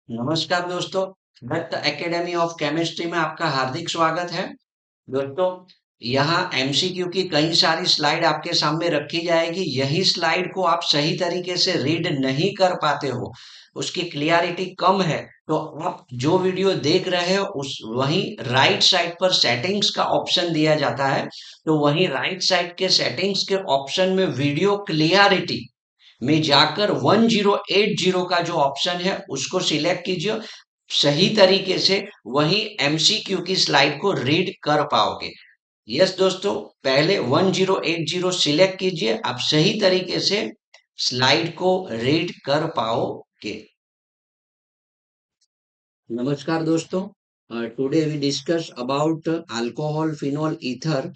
नमस्कार दोस्तों। Dutt academy of chemistry में आपका हार्दिक स्वागत है। दोस्तों, यहाँ एमसीक्यू की कई सारी स्लाइड आपके सामने रखी जाएगी। यही स्लाइड को आप सही तरीके से रीड नहीं कर पाते हो, उसकी क्लियरिटी कम है, तो आप जो वीडियो देख रहे हो उस वहीं राइट साइड पर सेटिंग्स का ऑप्शन दिया जाता है। तो वहीं राइट साइड के सेटिंग्स के ऑप्शन में वीडियो क्लियरिटी में जाकर 1080 का जो ऑप्शन है उसको सिलेक्ट कीजिए। सही तरीके से वही एमसीक्यू की स्लाइड को रीड कर पाओगे। यस दोस्तों, पहले 1080 सिलेक्ट कीजिए, आप सही तरीके से स्लाइड को रीड कर पाओगे। नमस्कार दोस्तों। Today we discuss about alcohol phenol ether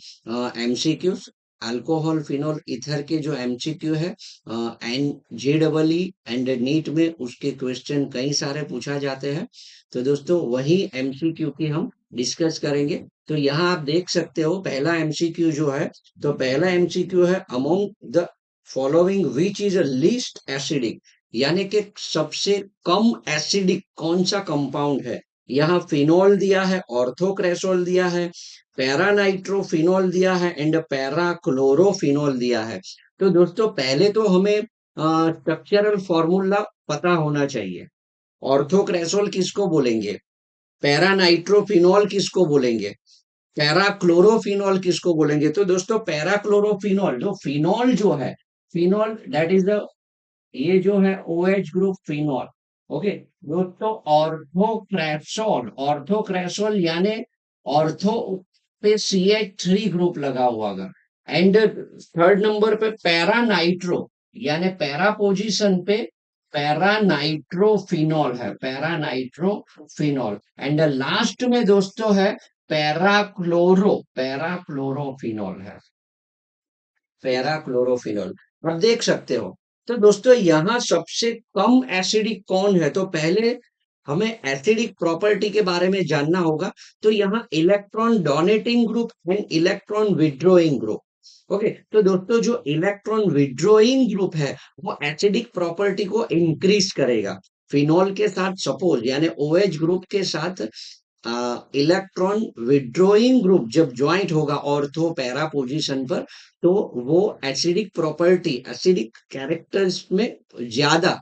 MCQs. Alcohol phenol ether के जो एमसीक्यू है एन जेडबलई एंड नीट में उसके क्वेश्चन कई सारे पूछा जाते हैं। तो दोस्तों वही एमसीक्यू की हम डिस्कस करेंगे। तो यहाँ आप देख सकते हो पहला एमसीक्यू जो है, तो पहला एमसीक्यू है among the following which is least acidic, यानी कि सबसे कम एसिडिक कौन सा कंपाउंड है। यहाँ फिनोल दिया है, ऑर्थोक्रेसोल दिया है, पैरानाइट्रोफिनोल दिया है एंड पैराक्लोरोफिनोल दिया है। तो दोस्तों पहले तो हमें स्ट्रक्चरल फॉर्मूला पता होना चाहिए। ऑर्थोक्रेसोल किसको बोलेंगे, पैरानाइट्रोफिनोल किसको बोलेंगे, पैराक्लोरोफिनोल किसको बोलेंगे। तो दोस्तों पैराक्लोरोफिनोल जो फिनोल जो है, फिनोल दैट इज द, ये जो है OH ग्रुप फिनोल। ओके दोस्तों, ऑर्थोक्रेसोल, ऑर्थोक्रेसोल यानी ऑर्थो पे CH3 ग्रुप लगा हुआ होगा। एंड थर्ड नंबर पे पैरानाइट्रो, यानी पैरा पोजीशन पे पैरानाइट्रोफिनोल है, पैरानाइट्रोफिनोल। एंड लास्ट में दोस्तों है पैराक्लोरोफिनोल है, पैराक्लोरोफिनोल। आप देख सकते हो। तो दोस्तों यहाँ सबसे कम एसिडिक कौन है, तो पहले हमें एसिडिक प्रॉपर्टी के बारे में जानना होगा। तो यहाँ electron donating group and electron withdrawing group. Okay, तो दोस्तों जो इलेक्ट्रॉन विड्रोइंग ग्रुप है वो एसिडिक प्रॉपर्टी को इंक्रीज करेगा। फिनोल के साथ सपोज यानी OH ग्रुप के साथ इलेक्ट्रॉन विड्रोइंग ग्रुप जब ज्वाइंट होगा ऑर्थो पैरा पोजीशन पर, तो वो एसिडिक प्रॉपर्टी, एसिडिक कैरेक्टर्स में ज्यादा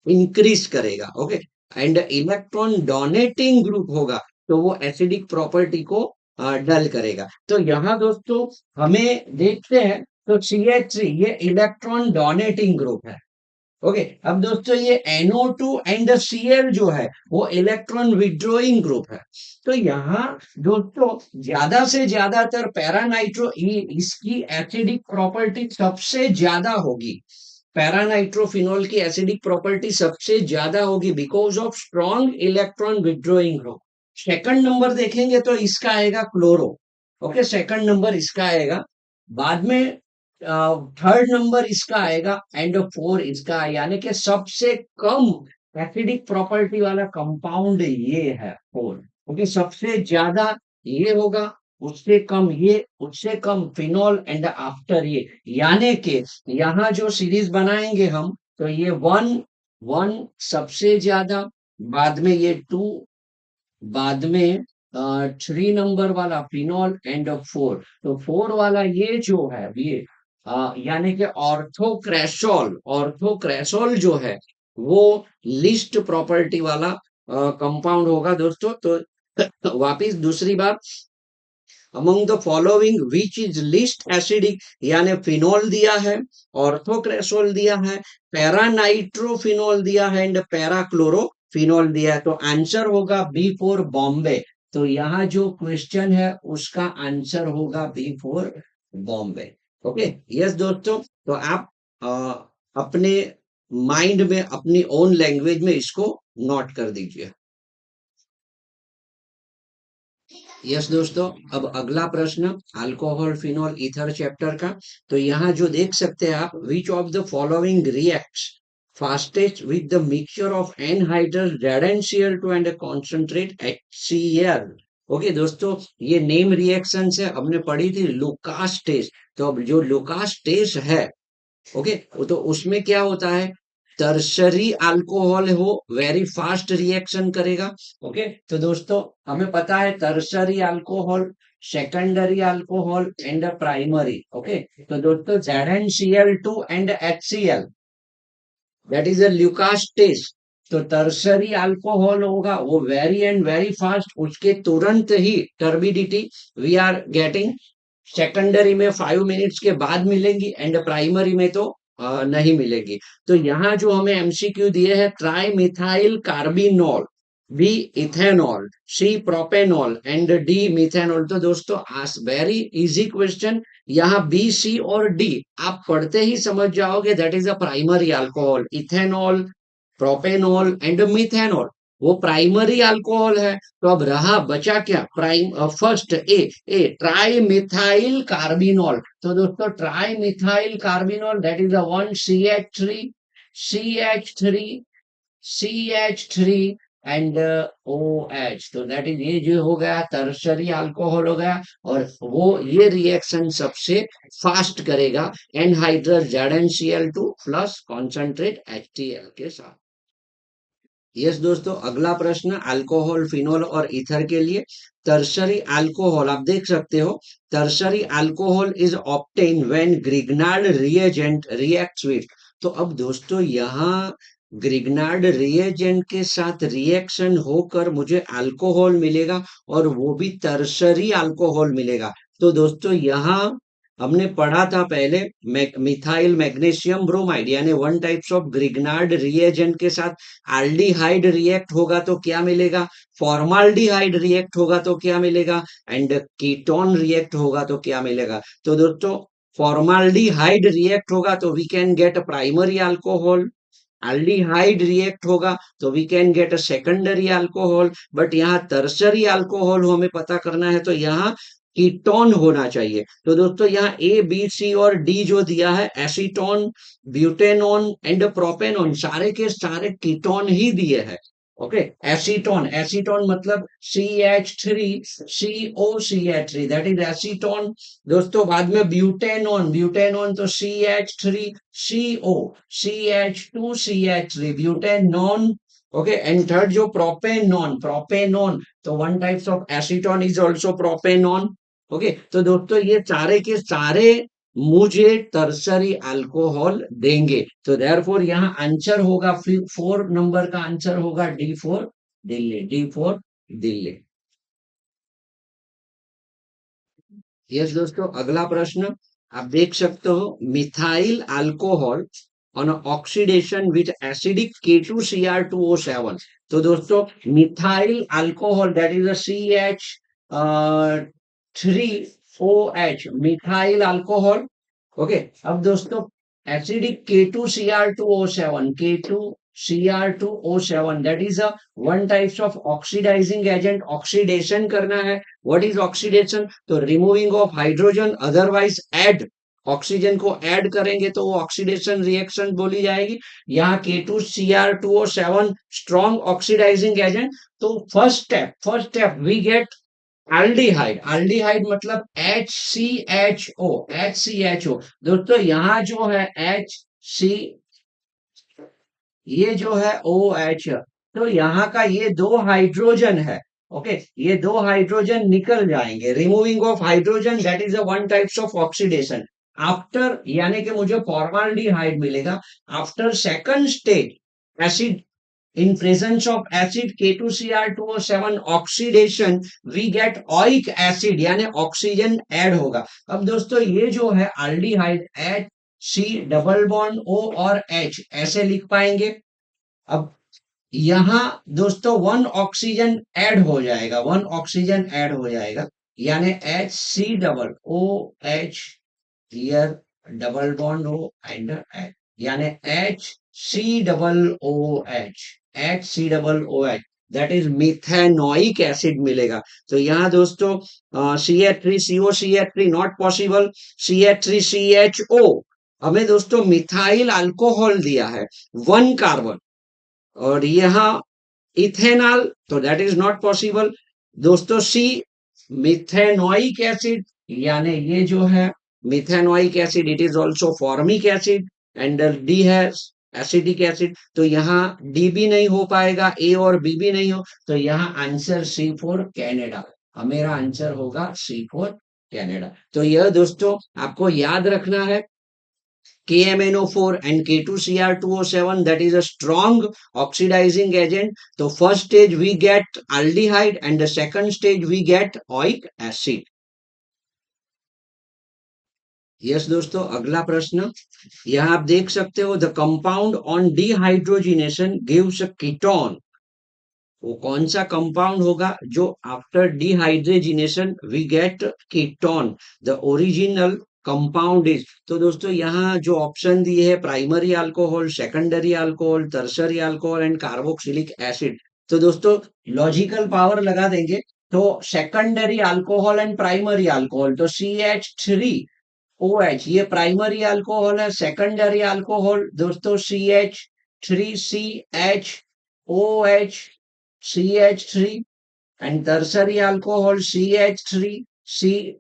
इंक्रीज करेगा। Okay, and electron donating group होगा तो वो एसिडिक प्रॉपर्टी को डल करेगा। तो यहाँ दोस्तों हमें देखते हैं, तो CH3 ये इलेक्ट्रॉन डोनेटिंग ग्रुप है। ओके, अब दोस्तों ये NO2 एंड Cl जो है वो इलेक्ट्रॉन विड्रोइंग ग्रुप है। तो यहाँ दोस्तों ज्यादा से ज्यादातर पैरानाइट्रो इसकी एसिडिक प्रॉपर्टी सबसे ज्यादा होगी। पैरानाइट्रोफिनोल की एसिडिक प्रॉपर्टी सबसे ज्यादा होगी because of strong electron withdrawing group. Second number देखेंगे तो इसका आएगा क्लोरो। ओके, सेकंड नंबर इसका आएगा। बाद में थर्ड नंबर इसका आएगा एंड फोर इसका, यानी कि सबसे कम एसिडिक प्रॉपर्टी वाला कंपाउंड ये है फोर। ओके, सबसे ज्यादा ये होगा, उससे कम ये, उससे कम फिनोल एंड आफ्टर ये, यानी कि यहाँ जो सीरीज बनाएंगे हम, तो ये वन, वन सबसे ज्यादा, बाद में ये टू, बाद में थ्री नंबर वाला फिनोल एंड फोर। तो फोर वाला ये जो है ये यानी कि ऑर्थोक्रेसोल, ऑर्थोक्रेसोल जो है वो लिस्ट प्रॉपर्टी वाला कंपाउंड होगा दोस्तों। तो वापिस दूसरी बार, among the following which is least acidic, यानी फिनोल दिया है, ऑर्थोक्रेसोल दिया है, पैरानाइट्रोफिनोल दिया है एंड पैराक्लोरोफिनोल दिया है। तो आंसर होगा बी फॉर बॉम्बे। तो यहाँ जो क्वेश्चन है उसका आंसर होगा B for Bombay. Okay, yes दोस्तों, तो आप अपने माइंड में अपनी ओन लैंग्वेज में इसको नोट कर दीजिए। यस दोस्तों, अब अगला प्रश्न अल्कोहल फिनोल ईथर चैप्टर का। तो यहाँ जो देख सकते हैं आप, which of the following reacts fastest with the mixture of anhydrous ZnCl2 and concentrate HCl। Okay दोस्तों, ये नेम रिएक्शन है, हमने पढ़ी थी लुकास टेस्ट। तो अब जो लुकास टेस्ट है, ओके, तो उसमें क्या होता है, टर्शरी अल्कोहल हो वेरी फास्ट रिएक्शन करेगा। ओके, तो दोस्तों हमें पता है tertiary alcohol, secondary alcohol and primary. Okay, तो दोस्तों ZnCl2 and HCl, that is a Lucas test. तो टर्शरी अल्कोहल होगा वो वेरी एंड वेरी फास्ट, उसके तुरंत ही turbidity we are getting, secondary में 5 मिनट्स के बाद मिलेंगी एंड प्राइमरी में तो नहीं मिलेगी। तो यहाँ जो हमें एमसीक्यू दिए हैं, tri methyl carbinol, B ethanol, C propanol and D methanol. तो दोस्तों वेरी इजी क्वेश्चन, यहाँ बी सी और डी आप पढ़ते ही समझ जाओगे, that is a primary alcohol, ethanol, propanol and methanol वो प्राइमरी अल्कोहल है। तो अब रहा बचा क्या, first A tri methyl carbinol. तो दोस्तों tri methyl carbinol that is a 1CH3, CH3, CH3 and OH। तो दैट इज ये जो हो गया टर्शरी अल्कोहल हो गया, और वो ये रिएक्शन सबसे फास्ट करेगा anhydrous ZnCl2 plus concentrate HTL के साथ। यस दोस्तों, अगला प्रश्न अल्कोहल, फिनोल और ईथर के लिए। टर्शरी अल्कोहल आप देख सकते हो, tertiary alcohol is obtain when Grignard reagent reacts with. तो अब दोस्तों यहाँ ग्रिग्नार्ड रिएजेंट के साथ रिएक्शन होकर मुझे अल्कोहल मिलेगा, और वो भी टर्शरी अल्कोहल मिलेगा। तो दोस्तों यहाँ हमने पढ़ा था पहले, मिथाइल मैग्नीशियम ब्रोमाइड यानी one types of Grignard reagent के साथ एल्डिहाइड रिएक्ट होगा तो क्या मिलेगा, फॉर्माल्डिहाइड रिएक्ट होगा तो क्या मिलेगा, एंड कीटोन रिएक्ट होगा तो क्या मिलेगा। तो दोस्तों फॉर्माल्डिहाइड रिएक्ट होगा तो we can get primary alcohol, aldehyde react होगा तो we can get a secondary alcohol, but यहाँ टर्शरी अल्कोहल हमें पता करना है तो यहाँ कीटोन होना चाहिए। तो दोस्तों यहाँ ए बी सी और डी जो दिया है, एसीटोन, ब्यूटेनॉन एंड प्रोपेनॉन, सारे के सारे कीटोन ही दिए हैं। ओके, एसीटोन, एसीटोन मतलब CH3COCH3, दैट इज एसीटोन। दोस्तों बाद में ब्यूटेनॉन, ब्यूटेनॉन तो CH3CO, CH2CH3 butanone. Okay, and third जो प्रोपेनॉन, प्रोपेनॉन तो one types of acetone is also propanone. Okay, तो दोस्तों ये सारे के सारे मुझे टर्शरी अल्कोहल देंगे। तो देयरफॉर यहाँ आंसर होगा 4 नंबर का आंसर होगा D4 Delhi, D4 Delhi. Yes दोस्तों, अगला प्रश्न आप देख सकते हो, methyl alcohol on oxidation with acidic K2Cr2O7। तो दोस्तों methyl alcohol that is a CH3OH methyl alcohol. Okay, अब दोस्तों acidic K2Cr2O7, K2Cr2O7 that is a one types of oxidizing agent, oxidation करना है। व्हाट इज ऑक्सीडेशन, तो removing of hydrogen, otherwise add, oxygen को add करेंगे तो वो oxidation reaction बोली जाएगी। यहाँ K2Cr2O7 स्ट्रॉन्ग ऑक्सीडाइजिंग एजेंट। तो first step we get aldehyde, aldehyde मतलब HCHO, HCHO। दोस्तों यहाँ जो है HC, ये जो है OH, तो यहाँ का ये दो हाइड्रोजन है। ओके, ये दो हाइड्रोजन निकल जाएंगे, removing of hydrogen that is a one types of oxidation. After यानी कि मुझे फॉर्माल्डिहाइड मिलेगा। After second stage acid, in presence of acid K2Cr2O7 oxidation we get oic acid यानी ऑक्सीजन ऐड होगा। अब दोस्तों ये जो है aldehyde HC double bond O और H ऐसे लिख पाएंगे। अब यहाँ दोस्तों वन ऑक्सीजन ऐड हो जाएगा, वन ऑक्सीजन ऐड हो जाएगा, यानी HC double OH here double bond O and H, यानी HC double OH, HC double OH that is methanoic acid मिलेगा। तो यहाँ दोस्तों CH3CO CH3 not possible, CH3CHO हमें दोस्तों मिथाइल अल्कोहल दिया है 1 कार्बन, और यहाँ इथेनॉल तो दैट इज नॉट पॉसिबल। दोस्तों सी मिथेनोइक एसिड, यानी ये जो है methanoic acid it is also formic acid, and D है एसिडिक एसिड, तो यहाँ डी भी नहीं हो पाएगा, ए और बी भी नहीं हो, तो यहाँ आंसर सी फॉर कैनेडा, मेरा आंसर होगा सी फॉर कैनेडा। तो यह दोस्तों आपको याद रखना है, KMNO4 and K2Cr2O7, that is a strong oxidizing agent. So first stage we get aldehyde and the second stage we get oic acid. Yes दोस्तों, अगला प्रश्न यहाँ आप देख सकते हो, the compound on dehydrogenation gives a ketone. वो कौन सा कंपाउंड होगा जो after dehydrogenation we get ketone, the original compound is. तो दोस्तों यहाँ जो ऑप्शन दिए है, primary alcohol, secondary alcohol, tertiary alcohol and carboxylic acid. तो दोस्तों लॉजिकल पावर लगा देंगे, तो secondary alcohol and primary alcohol, तो CH3OH ये प्राइमरी अल्कोहल है, सेकेंडरी अल्कोहल दोस्तों CH3CHOH CH3 and tertiary alcohol CH3C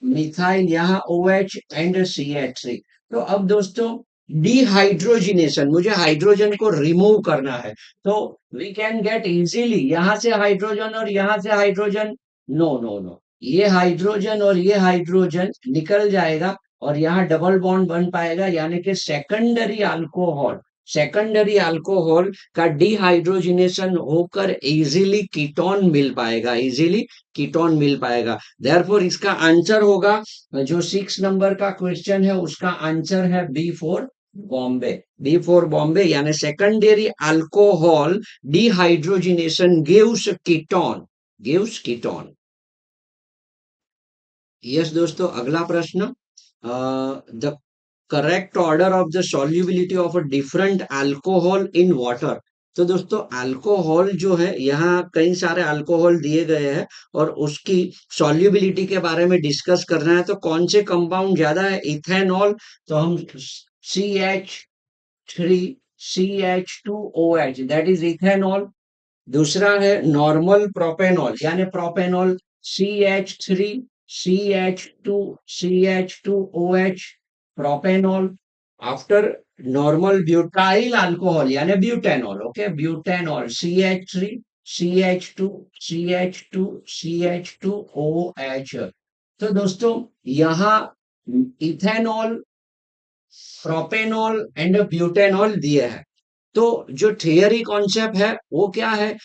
methyl, यहाँ OH एंड CH3। तो अब दोस्तों डिहाइड्रोजिनेशन, मुझे हाइड्रोजन को रिमूव करना है, तो वी कैन गेट इजीली यहाँ से हाइड्रोजन और यहाँ से हाइड्रोजन, नो नो नो, ये हाइड्रोजन और ये हाइड्रोजन निकल जाएगा और यहाँ डबल बॉन्ड बन पाएगा, यानी कि सेकेंडरी अल्कोहल का डिहाइड्रोजिनेशन होकर इजीली कीटोन मिल पाएगा, इजीली कीटोन मिल पाएगा। देयरफॉर इसका आंसर होगा, जो 6 नंबर का क्वेश्चन है उसका आंसर है B for Bombay, B for Bombay, यानी secondary alcohol dehydrogenation gives ketone, gives ketone. Yes दोस्तों, अगला प्रश्न, the correct order of the solubility of a different alcohol in water. तो दोस्तों अल्कोहल जो है, यहाँ कई सारे अल्कोहल दिए गए हैं और उसकी सॉल्युबिलिटी के बारे में डिस्कस करना है, तो कौन से कंपाउंड ज्यादा है, इथेनॉल, तो हम CH3CH2OH दैट इज इथेनॉल। दूसरा है नॉर्मल प्रोपेनॉल, यानी propanol CH3CH2CH2OH propanol. After normal butyl alcohol यानी ब्यूटेनॉल, ओके ब्यूटेनॉल CH3CH2CH2CH2OH। तो दोस्तों यहाँ इथेनॉल, प्रोपेनॉल एंड ब्यूटेनॉल दिए हैं, तो जो थियरी कॉन्सेप्ट है वो क्या है,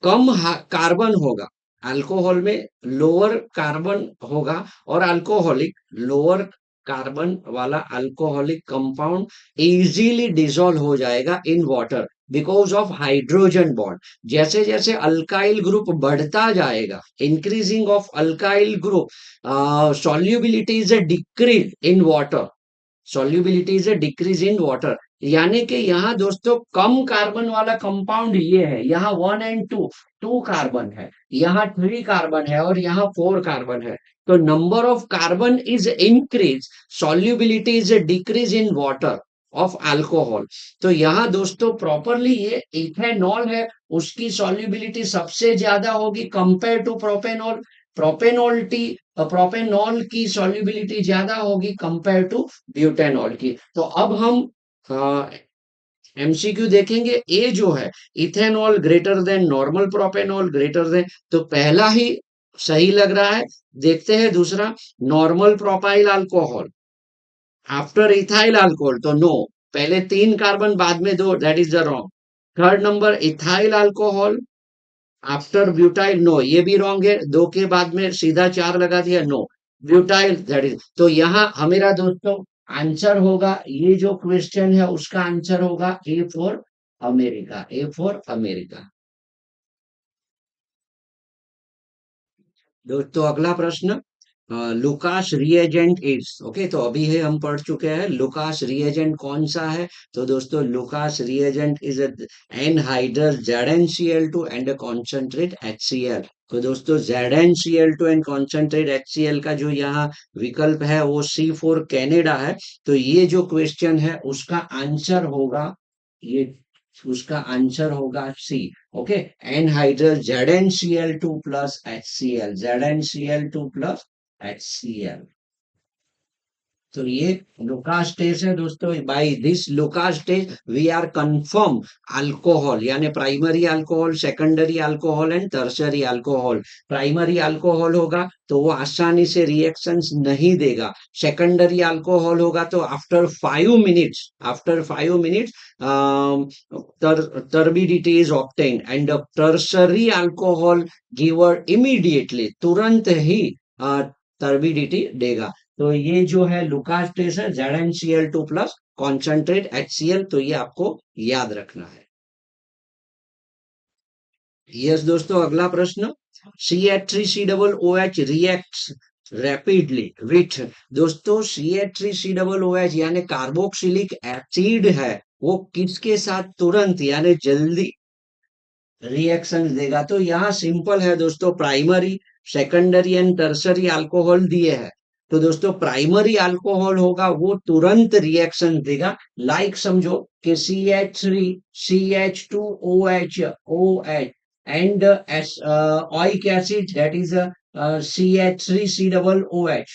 कम कार्बन होगा अल्कोहल में, लोअर कार्बन होगा, और अल्कोहलिक लोअर कार्बन वाला अल्कोहलिक कंपाउंड इजीली डिसॉल्व हो जाएगा in water because of hydrogen bond. जैसे जैसे अल्काइल ग्रुप बढ़ता जाएगा, increasing of alkyl group, solubility is decrease in water, solubility is decrease in water, यानी कि यहाँ दोस्तों कम कार्बन वाला कंपाउंड ये है, यहाँ 1 और 2, 2 कार्बन है, यहाँ 3 कार्बन है और यहाँ 4 कार्बन है, तो number of carbon is increase, solubility is decrease in water of alcohol. तो यहाँ दोस्तों प्रॉपरली ये इथेनॉल है, उसकी सॉल्युबिलिटी सबसे ज्यादा होगी कंपेयर टू प्रोपेनॉल, प्रोपेनॉल की सॉल्युबिलिटी ज्यादा होगी कंपेयर टू ब्यूटेनॉल की। तो अब हम एमसीक्यू देखेंगे, ए जो है ethanol greater than normal propanol greater than, तो पहला ही सही लग रहा है। देखते हैं दूसरा, normal propyl alcohol after ethyl alcohol, तो नो, पहले 3 कार्बन बाद में 2, that is the wrong. Third number ethyl alcohol after butyl, no ये भी रॉन्ग है, 2 के बाद में सीधा 4 लगा दिया, नो ब्यूटाइल दैट इज। तो यहाँ हमेरा दोस्तों आंसर होगा, ये जो क्वेश्चन है उसका आंसर होगा A for America, A for America. दोस्तों अगला प्रश्न, लुकास रिएजेंट इज, ओके तो अभी है हम पढ़ चुके हैं, लुकास रिएजेंट कौन सा है, तो दोस्तों Lucas reagent is anhydrous ZnCl2 and concentrate HCl। तो दोस्तों ZnCl2 एंड कॉन्सेंट्रेट HCl का जो यहाँ विकल्प है वो C4 कैनेडा है। तो ये जो क्वेश्चन है उसका आंसर होगा, ये उसका आंसर होगा C, okay anhydrous ZnCl2 plus HCl, ZnCl2 plus HCl। तो ये लुकास टेस्ट है दोस्तों। By this Lucas test we are confirm alcohol, यानी primary alcohol, secondary alcohol and tertiary alcohol. Primary alcohol होगा तो वो आसानी से रिएक्शंस नहीं देगा। सेकेंडरी अल्कोहल होगा तो after 5 minutes turbidity is obtained, and the tertiary alcohol giver immediately, तुरंत ही टर्बिडिटी देगा। तो ये जो है लुकास टेस्ट है ZnCl2 प्लस कॉन्सेंट्रेट HCl, तो ये आपको याद रखना है। यस दोस्तों, अगला प्रश्न, CH3COOH रिएक्ट्स रैपिडली विथ, दोस्तों CH3COOH यानी कार्बोक्सिलिक एसिड है, वो किसके साथ तुरंत यानी जल्दी रिएक्शन देगा? तो यहाँ सिंपल है दोस्तों, primary, secondary and tertiary alcohol दिए हैं। तो दोस्तों प्राइमरी अल्कोहल होगा वो तुरंत रिएक्शन देगा। लाइक समझो कि CH3CH2OH and oic acid, that is CH3COOH,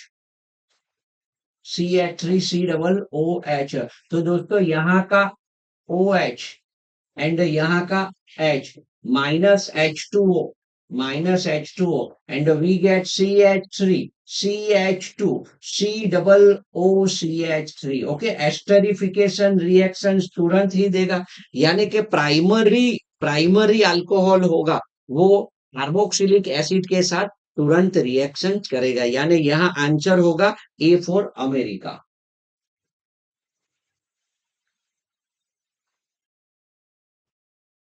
CH3COOH। तो दोस्तों यहाँ का OH एंड यहाँ का H, minus H2O and we get CH3CH2 COOCH3। Okay, esterification reaction तुरंत ही देगा, यानी कि प्राइमरी अल्कोहल होगा वो कार्बोक्सिलिक एसिड के साथ तुरंत रिएक्शन करेगा, यानी यहाँ आंसर होगा ए फॉर अमेरिका।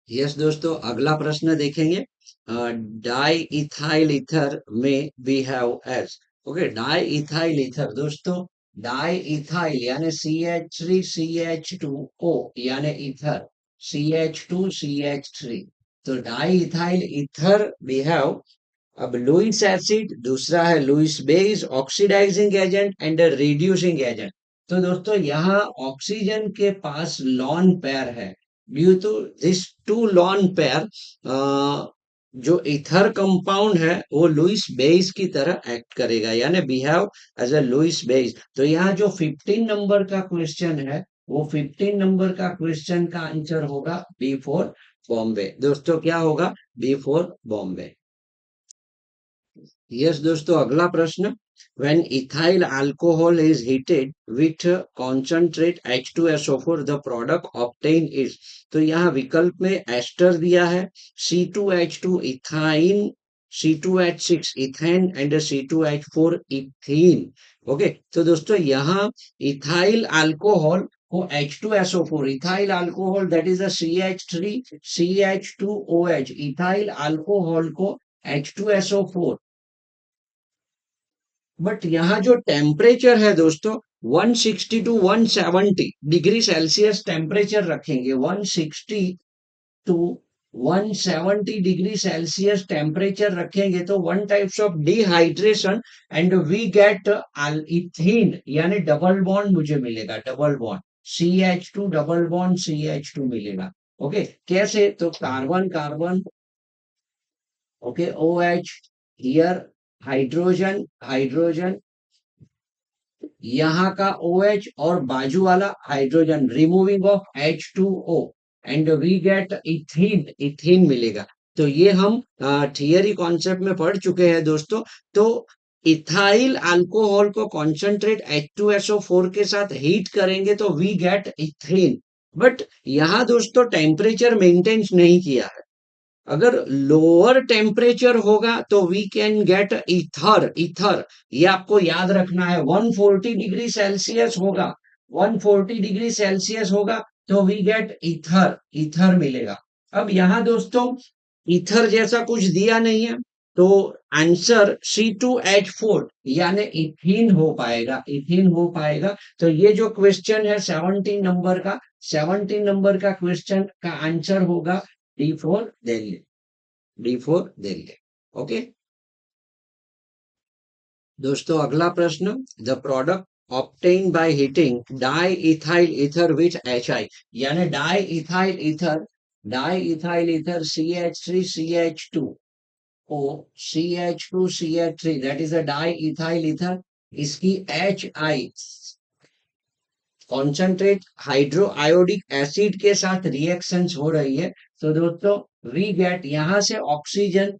यस दोस्तों, अगला प्रश्न देखेंगे, डाई इथाइल ईथर में we have as. Okay, di ethyl ether दोस्तों, डाई इथाइल यानी CH3CH2O यानी ईथर, CH2CH3। तो di ethyl ether we have. अब लुइस एसिड दूसरा है, Lewis base oxidizing agent and reducing agent. तो दोस्तों यहाँ ऑक्सीजन के पास लॉन पेयर है, due to this two lone pair जो इथर कंपाउंड है वो लुइस बेस की तरह एक्ट करेगा, यानी behave as a Lewis base. तो यहाँ जो 15 नंबर का क्वेश्चन है वो 15 नंबर का क्वेश्चन का आंसर होगा बी फॉर बॉम्बे। दोस्तों क्या होगा? B for Bombay. यस दोस्तों, अगला प्रश्न, when ethyl alcohol is heated with concentrate H2SO4 the product obtained is। तो यहाँ विकल्प में एस्टर दिया है, C2H2 ethyne, C2H6 ethane and C2H4 ethene. Okay, तो दोस्तों यहाँ इथाइल अल्कोहल को H2SO4, ethyl alcohol that is a CH3CH2OH, ethyl alcohol को H2SO4, बट यहाँ जो टेम्परेचर है दोस्तों 160 टू 170 डिग्री सेल्सियस टेम्परेचर रखेंगे, 160 टू 170 डिग्री सेल्सियस टेम्परेचर रखेंगे तो one types of dehydration and we get ethene, यानी डबल बॉन्ड मुझे मिलेगा, double bond CH2 double bond CH2 मिलेगा। ओके, कैसे? तो carbon carbon, okay, OH here, hydrogen hydrogen, यहाँ का OH और बाजू वाला hydrogen, removing of H2O and we get ethene, ethene मिलेगा। तो ये हम थियरी कॉन्सेप्ट में पढ़ चुके हैं दोस्तों। तो इथाइल अल्कोहल को कॉन्सेंट्रेट H2SO4 के साथ हीट करेंगे तो वी गेट इथीन, बट यहाँ दोस्तों टेम्परेचर मेंटेन नहीं किया है। अगर लोअर टेम्परेचर होगा तो we can get ether, ether ये आपको याद रखना है, 140 डिग्री सेल्सियस होगा, 140 डिग्री सेल्सियस होगा तो वी गेट ईथर, ईथर मिलेगा। अब यहाँ दोस्तों ईथर जैसा कुछ दिया नहीं है तो आंसर C2H4 यानी इथीन हो पाएगा, इथीन हो पाएगा। तो ये जो क्वेश्चन है 17 नंबर का, 17 नंबर का क्वेश्चन का आंसर होगा D for Delhi, D for Delhi. Okay दोस्तों, अगला प्रश्न, the product obtain by heating die ethyl ether with HI, यानी die ethyl ether, die ethyl ether CH3CH2 O CH2CH3 that is a die ethyl ether, इसकी HI concentrate hydro iodic acid के साथ reactions हो रही है, तो दोस्तों we get यहां से ऑक्सीजन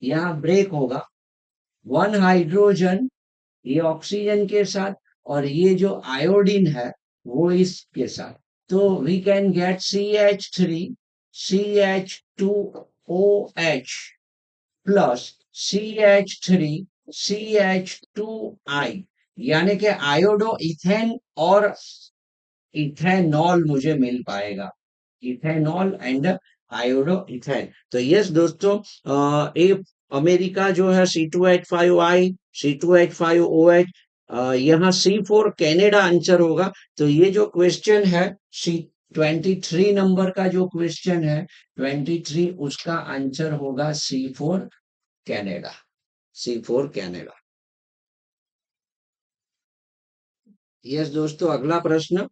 यहाँ ब्रेक होगा, वन हाइड्रोजन ये ऑक्सीजन के साथ और ये जो आयोडीन है वो इसके साथ, तो we can gate CH3 CH2OH plus CH3 CH2I, यानी कि आयोडो इथेन और इथेनॉल मुझे मिल पाएगा, इथेनॉल एंड आयोडो इथेन। तो यस दोस्तों, ए अमेरिका जो है C2H5I C2H5OH, यहाँ C4 कनाडा आंसर होगा। तो ये जो क्वेश्चन है C23 नंबर का जो क्वेश्चन है 23, उसका आंसर होगा C4 Canada, C4 Canada. Yes दोस्तों, अगला प्रश्न,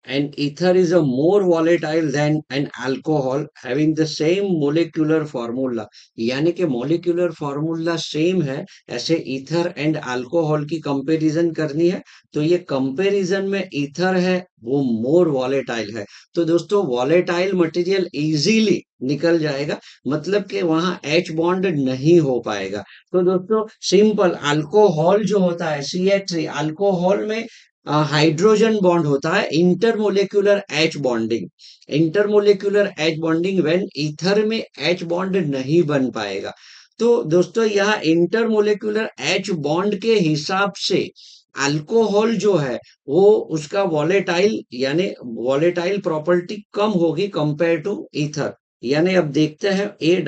and ether is a more volatile than an alcohol having the same molecular formula, यानी कि molecular formula सेम है, ऐसे ईथर एंड अल्कोहल की कंपैरिजन करनी है, तो ये कंपैरिजन में ईथर है वो मोर वॉलेटाइल है। तो दोस्तों वॉलेटाइल मटेरियल इजीली निकल जाएगा, मतलब कि वहां H बॉन्ड नहीं हो पाएगा। तो दोस्तों सिंपल, अल्कोहल जो होता है CH3, अल्कोहल में हाइड्रोजन बॉन्ड होता है, intermolecular H bonding, intermolecular H bonding when ether में एच बॉन्ड नहीं बन पाएगा। तो दोस्तों यहाँ इंटरमोलिकुलर एच बॉन्ड के हिसाब से अल्कोहल जो है वो उसका वॉलेटाइल यानी वॉलेटाइल प्रॉपर्टी कम होगी कंपेयर टू ईथर। यानी अब देखते हैं, ए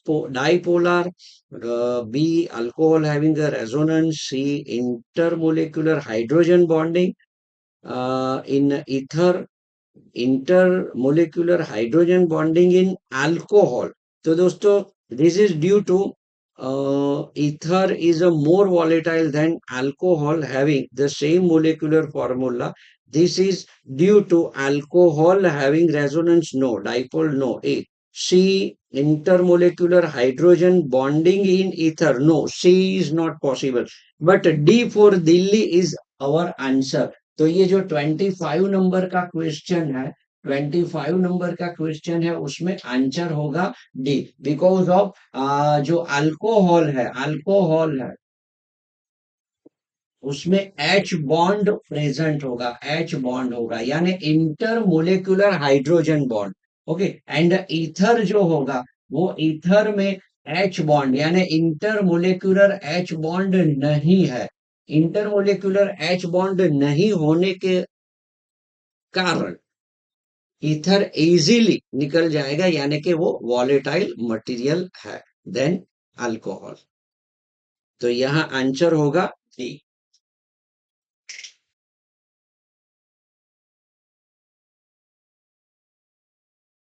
dipolar, B alcohol having a resonance, C intermolecular hydrogen bonding, in ether intermolecular hydrogen bonding in alcohol। तो दोस्तों this is due to ether is a more volatile than alcohol having the same molecular formula, this is due to alcohol having resonance, no dipole, no, A, C intermolecular hydrogen bonding in ether, no, C is not possible, but D for Delhi is our answer। तो ये जो 25 number का question है, 25 number का question है उसमें answer होगा D, because of जो अल्कोहल है उसमें एच बॉन्ड प्रेजेंट होगा, एच बॉन्ड होगा यानी intermolecular hydrogen bond. Okay, and ether जो होगा वो ईथर में एच बॉन्ड यानी इंटरमोलिकुलर एच बॉन्ड नहीं है, इंटरमोलिकुलर एच बॉन्ड नहीं होने के कारण ईथर इजीली निकल जाएगा, यानी कि वो वॉलेटाइल मटेरियल है देन अल्कोहल। तो यहाँ आंसर होगा डी।